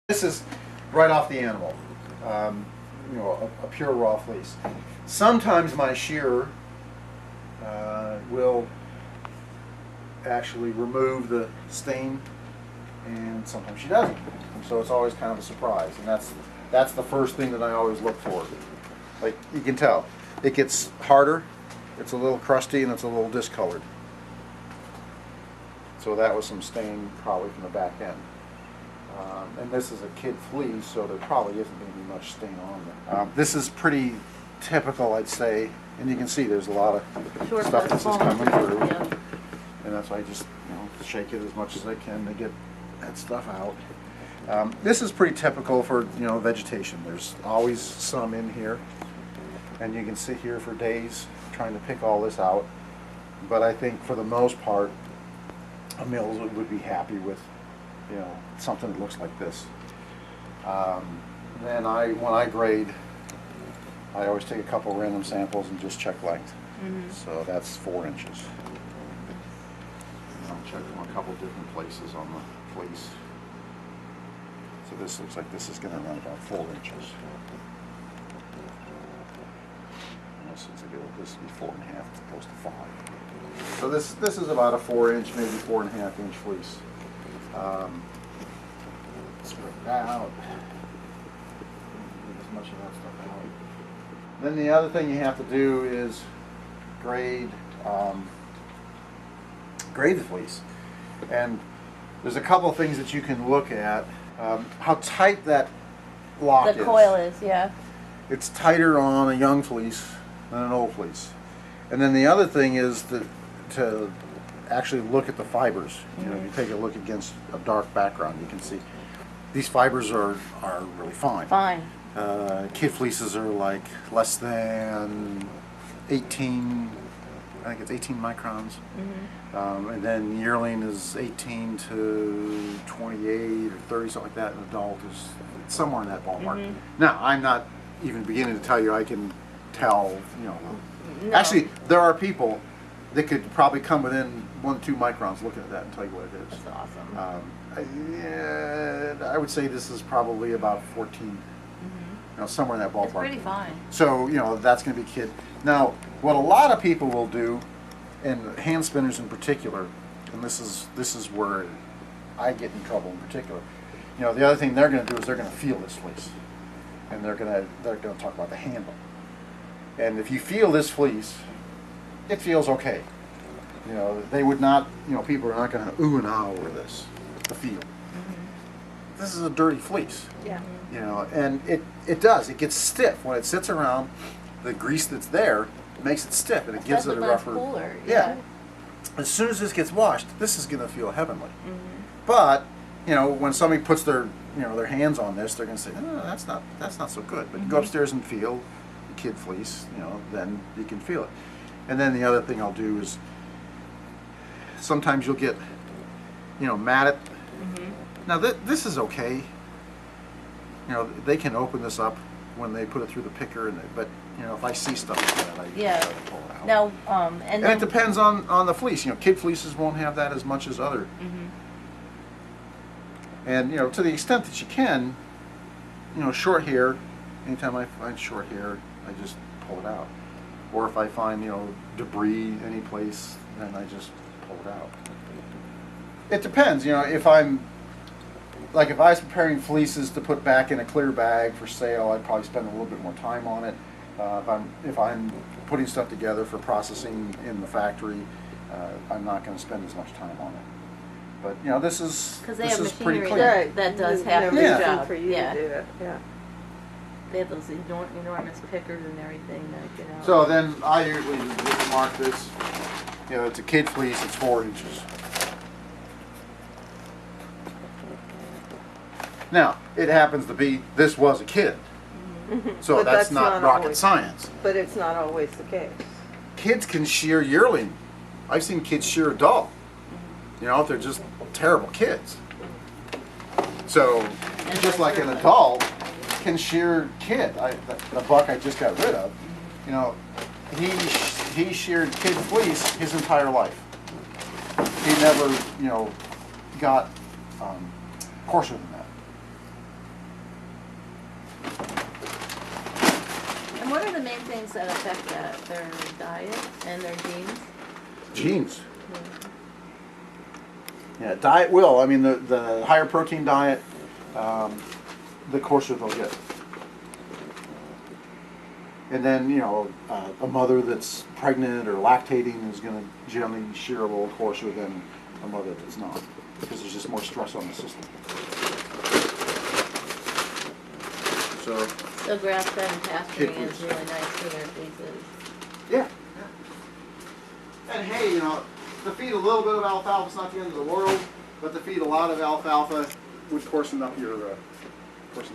This is right off the animal, a pure raw fleece. Sometimes my shearer will actually remove the stain, and sometimes she doesn't. And so it's always kind of a surprise, and that's the first thing that I always look for. Like you can tell, it gets harder, it's a little crusty, and it's a little discolored. So that was some stain probably from the back end. And this is a kid fleece, so there probably isn't going to be much stain on there. This is pretty typical, I'd say, and you can see there's a lot of stuff that's just coming through. Yeah. And that's why I just shake it as much as I can to get that stuff out. This is pretty typical for vegetation. There's always some in here, and you can sit here for days trying to pick all this out. But I think for the most part, a mill would be happy with something that looks like this. Then when I grade, I always take a couple random samples and just check length. Mm-hmm. So that's 4 inches. And I'll check from a couple different places on the fleece. So this looks like this is going to run about 4 inches. And this looks like this will be 4.5 as opposed to 5. So this is about a 4-inch, maybe 4.5-inch fleece. Spread it out. Get as much of that stuff out. Then the other thing you have to do is grade the fleece. And there's a couple of things that you can look at. How tight that lock is. The coil is, yeah. It's tighter on a young fleece than an old fleece. And then the other thing is to actually look at the fibers. If you take a look against a dark background, you can see these fibers are really fine. Fine. Kid fleeces are like less than 18, I think it's 18 microns. Mm-hmm. And then yearling is 18 to 28 or 30, something like that, and adult is somewhere in that ballpark. Mm-hmm. Now, I'm not even beginning to tell you I can tell, No. Actually, there are people that could probably come within 1 to 2 microns looking at that and tell you what it is. That's awesome. I would say this is probably about 14, somewhere in that ballpark. It's pretty fine. So, that's going to be kid. Now, what a lot of people will do, and hand spinners in particular, and this is where I get in trouble in particular. The other thing they're going to do is they're going to feel this fleece, and they're going to talk about the handle. And if you feel this fleece, it feels okay. They would not, people are not going to ooh and ah over this, the feel. This is a dirty fleece. Yeah. And it does. It gets stiff. When it sits around, the grease that's there makes it stiff, and it gives it a rougher. Cooler. Yeah. As soon as this gets washed, this is going to feel heavenly. But, when somebody puts their hands on this, they're going to say, no, that's not so good. But you go upstairs and feel the kid fleece, then you can feel it. And then the other thing I'll do is sometimes you'll get, matted. Now this is okay. They can open this up when they put it through the picker, but if I see stuff like that, I try to pull it out. Now, and it depends on the fleece. Kid fleeces won't have that as much as other. And to the extent that you can, short hair. Anytime I find short hair, I just pull it out. Or if I find, debris any place, then I just pull it out. It depends, if I was preparing fleeces to put back in a clear bag for sale, I'd probably spend a little bit more time on it. If I'm putting stuff together for processing in the factory, I'm not going to spend as much time on it. But, this is pretty clean. That does have the job. For you to do it. Yeah. They have those enormous pickers and everything that So then I usually just mark this. It's a kid fleece. It's 4 inches. Now it happens to be this was a kid, so But that's not rocket always, science. But it's not always the case. Kids can shear yearling. I've seen kids shear adult. They're just terrible kids. So just like an adult can shear kid. The buck I just got rid of, he sheared kid fleece his entire life. He never, got coarser than that. are the main things that affect that? Their diet and their genes? Genes. Yeah. Yeah, diet will. I mean, the higher protein diet, the coarser they'll get. And then, you know, a mother that's pregnant or lactating is going to generally shear a little coarser than a mother that's not, because there's just more stress on the system. So grass-fed and pasturing Kid is foods. really nice for their fleeces. Yeah. And hey, you know, to feed a little bit of alfalfa is not the end of the world, but to feed a lot of alfalfa would coarsen up your fleeces.